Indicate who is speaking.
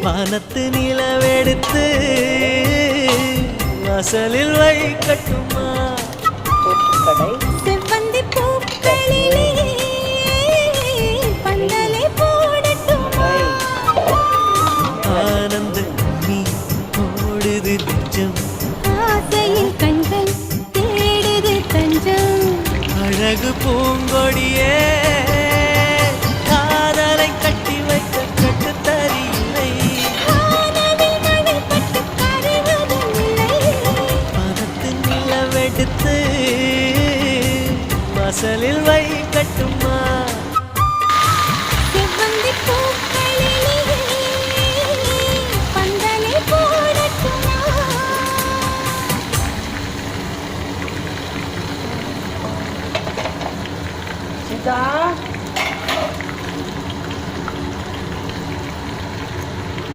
Speaker 1: வானத்து நிலவெடுத்து வாசலில் வைக்கட்டுமா
Speaker 2: செவ்வந்தி பூக்களிலே பந்தலை போடட்டுமா
Speaker 1: ஆனந்த நீ ஓடுது நெஞ்சம்
Speaker 2: ஆசையில் கண்கள் தேடுது தஞ்சம்
Speaker 1: அழகு பூங்கொடியே